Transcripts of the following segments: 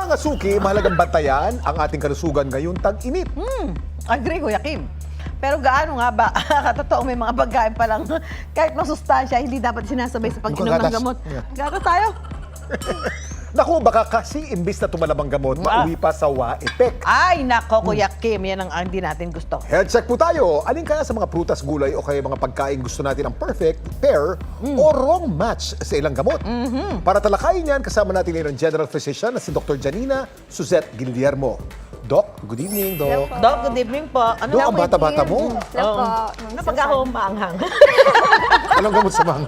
Mga suki, mahalagang bantayan ang ating kalusugan ngayong tag-init. Agree, Kuya Kim. Pero gaano nga ba? Katotoo, may mga pagkain pa lang. Kahit masustansya, hindi dapat sinasabay sa pag-inom ng gatas. gamot. Yeah. Gatas tayo. Naku, baka kasi imbis na tumalabang gamot, mauwi pa sa wa-effect. Ay, nako, Kuya Kim. Yan ang hindi natin gusto. Health check po tayo. Alin kaya sa mga prutas, gulay o kaya mga pagkain gusto natin ang perfect pair o wrong match sa ilang gamot? Para talakayin yan, kasama natin ngayon ang General Physician na si Dr. Janina Suzette Guillermo. Doc, good evening, Doc. Doc, good evening po. Ano Doc, na ang po bata-bata mo. Hello po. Kapag ako maanghang. Anong gamot sa mga?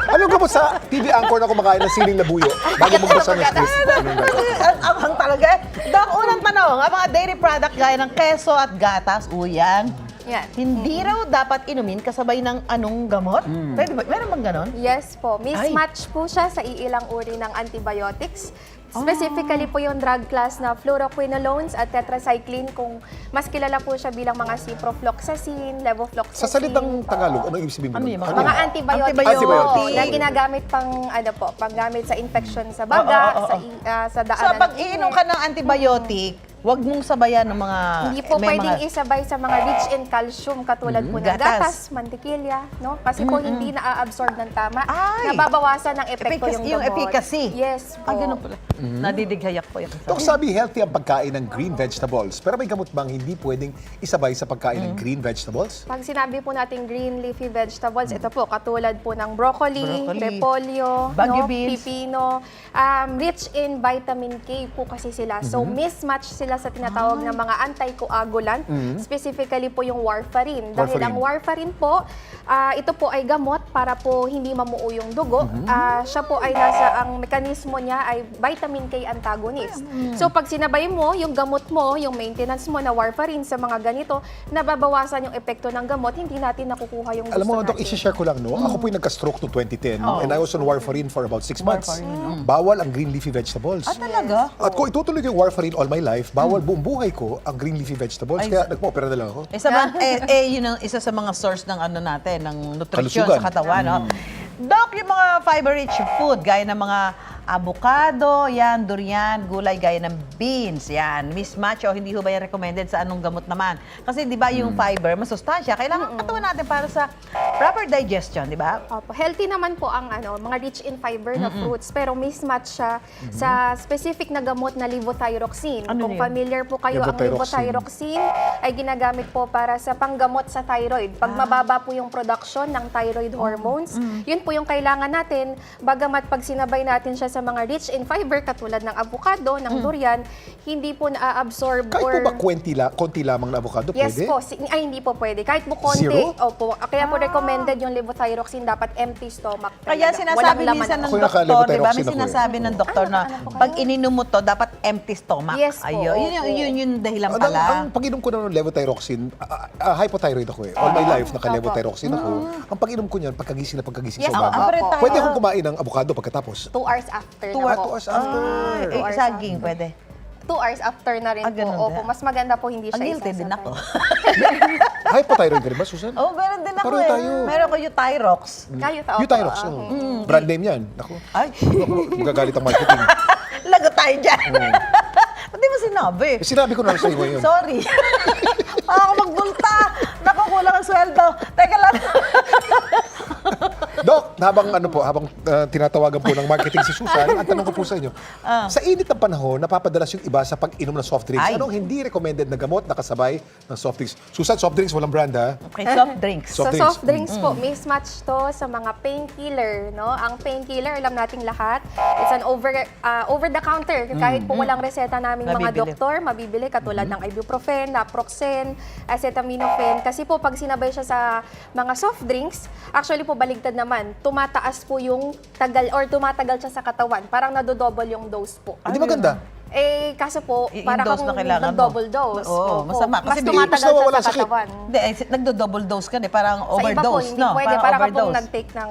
Anong gamot sa TV anchor na kumakain ng siling na buyo bago magbasa ng script? Anong gamot? Ang anghang talaga. Doc, unang tanong, ang mga dairy product gaya ng keso at gatas, uyan. Yan. Hindi raw dapat inumin kasabay ng anong gamot? Pwede ba? Meron bang ganon? Yes po. Mismatch po siya sa iilang uri ng antibiotics. Specifically po yung drug class na fluoroquinolones at tetracycline, kung mas kilala po siya bilang mga ciprofloxacin, levofloxacin. Sa salitang Tagalog, anong ibig sabihin mo? Ano yung nun? Mga yan? antibiotics, Antibiotics. po na ginagamit panggamit sa infection sa baga, sa So, daanan pag ng iinom init. ka ng antibiotic, wag mong sabayan ng mga... Hindi po may pwedeng mga- isabay sa mga rich in calcium katulad po ng Gatas. gatas, mantikilya, no? Kasi po hindi na-absorb ng tama. Ay! Nababawasan ng epekto Yung gamot. efficacy. Yes po. Ah, ganun pala. Nadidighayak po yung Dok, sabi healthy ang pagkain ng green vegetables. Pero may gamot bang hindi pwedeng isabay sa pagkain ng green vegetables? Pag sinabi po natin green leafy vegetables, ito po, katulad po ng broccoli, Broccoli, repolyo, Baguio no, beans. pipino. Rich in vitamin K po kasi sila. So, mismatch sila sa tinatawag na mga anticoagulant. Specifically po yung warfarin. Dahil Warfarin. ang warfarin po, ito po ay gamot para po hindi mamuo yung dugo. Siya po ay ang mekanismo niya ay vitamin K antagonist. So, pag sinabay mo yung gamot mo, yung maintenance mo na warfarin sa mga ganito, nababawasan yung epekto ng gamot, hindi natin nakukuha yung gusto Alam mo, Dok, natin. isi-share ko lang, no? Ako po'y nagka-stroke to 2010 and I was on warfarin for about 6 months. Warfarin, Bawal ang green leafy vegetables. talaga? At kung itutuloy ko yung warfarin all my life, bawal buong buhay ko ang green leafy vegetables. Ay, Kaya nagpa-opera na lang ako. Yun ang isa sa mga source ng ano natin, ng nutrition Kalusugan. sa katawan. No? Doc, yung mga fiber-rich food, gaya ng mga avocado, yan, durian, gulay, gaya ng beans, yan, mismatch o hindi ho ba yan recommended sa anong gamot naman? Kasi di ba yung fiber, masustansya, kailangan katawan natin para sa proper digestion, di ba? Opo. Healthy naman po ang mga rich in fiber na fruits, pero mismatch siya sa specific na gamot na levothyroxine. Ano Kung yun? familiar po kayo, ang Levothyroxine. levothyroxine ay ginagamit po para sa panggamot sa thyroid. Pag mababa po yung production ng thyroid hormones, yun po yung kailangan natin. Bagamat pag sinabay natin siya sa mga rich in fiber, katulad ng avocado, ng durian, hindi po na-absorb Kahit po ba konti lamang na avocado, Yes pwede? po, ay hindi po pwede. Kahit po konti, Zero? opo. Kaya po recommended yung levothyroxine, dapat empty stomach. Kaya talaga. sinasabi Walang laman minsan ang- ng Ako yung doktor, di ba? naka-levothyroxine May ako eh. sinasabi ng doktor na ano po kayo? pag ininom mo to, dapat empty stomach. Yes po, Ayun, opo. yun yung dahilan Ang pala. pag-inom ko na ng levothyroxine, hypothyroid ako eh. All my life, naka-levothyroxine ako. Ang pag-inom ko niyan, pagkagising Yes, sa umaga. opo. Pwede akong kumain ng avocado pagkatapos. 2 hours after 2 na po. hours after. Ay, saging, pwede. 2 hours after na rin ganun po. din. Opo, mas maganda po hindi Ang siya guilty din isasabay. ako. Hypothyroid ka rin ba, Susan? Oh, meron din ako Pareho tayo. Meron ko yung Tyrox. Kayo Euthyrox. Brand name yan. Ako, Ay, magagalit ang marketing. lagot tayo dyan. Ba't di mo sinabi? Eh, sinabi ko na sa iyo ngayon. Sorry. Ako magbulta. Naku, kulang ang sweldo. Teka lang. Doc, habang tinatawagan po ng marketing si Susan, ang tanong ko po sa inyo, sa init ng panahon, napapadalas yung iba sa pag-inom ng soft drinks. Ay. Anong hindi recommended na gamot na kasabay ng soft drinks? Susan, soft drinks, walang brand ha? Okay, soft drinks. Soft Sa drinks. soft drinks po, mismatch to sa mga painkiller, no? Ang painkiller, alam nating lahat, it's an over-the-counter. Kahit po walang reseta naming mga Mabibili. doktor, mabibili katulad ng ibuprofen, naproxen, acetaminophen. Kasi po, pag sinabay siya sa mga soft drinks, actually po baligtad naman, tumataas po yung tumatagal siya sa katawan. Parang nadodouble yung dose po. Hindi maganda. Eh, kaso po, Yung parang dose na kung kailangan mo. nag-double dose. Oo, Opo. masama. Mas Kasi tumatagal mas siya nawawala sa sakit. katawan. Hindi, nagdo-double dose ka parang Sa iba po, overdose, hindi no? pwede. Para ka pong overdose. nag-take ng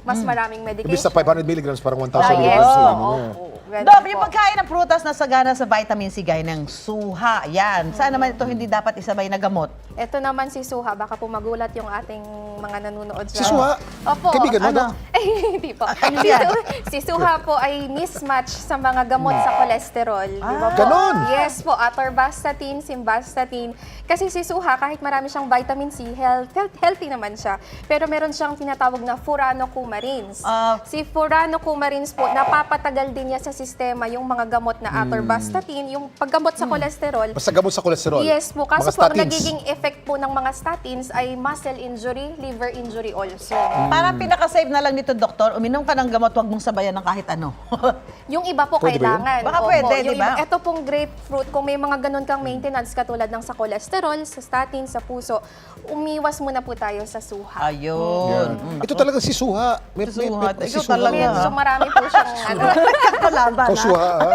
mas maraming medication. Ibig sa 500 milligrams, parang 1,000 Ah, yes. milligrams. Oo, Ano mo. oo. Ganun Dok, po. yung pagkain ng prutas na sagana sa vitamin C gaya ng suha, yan. Saan naman ito hindi dapat isabay na gamot? Ito naman si Suha, baka po magulat yung ating mga nanonood Si Suha? Opo. Kaibigan mo, ano? Dok? Ay, hindi po. Ano Si, yan? si Suha po ay mismatch sa mga gamot sa cholesterol. Di ba po? Ganon? Yes po, atorvastatin, simvastatin. Kasi si Suha, kahit marami siyang vitamin C, healthy naman siya. Pero meron siyang tinatawag na furanocoumarins. Si furanocoumarins po, napapatagal din niya sa sistema yung mga gamot na atorvastatin, yung paggamot sa cholesterol. Basta gamot sa kolesterol. Yes po, kaso Mga po, statins. nagiging effect po ng mga statins ay muscle injury, liver injury also. Parang pinaka-save na lang nito, doktor, uminom ka ng gamot, huwag mong sabayan ng kahit ano. Yung iba po Pwede ba yun? kailangan. Baka Opo. pwede, Yung di ba? iba- Ito pong grapefruit, kung may mga ganun kang maintenance katulad ng sa cholesterol, sa statin, sa puso, umiwas muna po tayo sa suha. Ayun. Ito talaga si Suha. Si Suha. si Ikaw Suha. talaga. Medyo marami po siyang ano. Kalaban, Ikaw, ha? Suha, ha?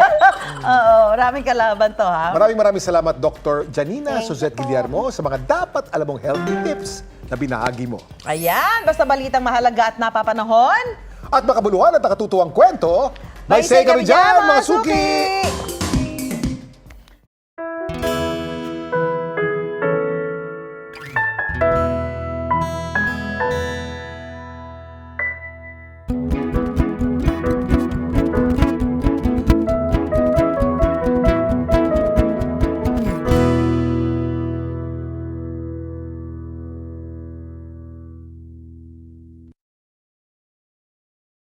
Oo, maraming kalaban to, ha? Maraming salamat, Dr. Janina Thank you Suzette po. Guillermo, sa mga dapat alam mong healthy tips na binahagi mo. Ayan, basta balitang mahalaga at napapanahon. At makabuluhan at nakatutuwang kwento, may say kami dyan, mga suki!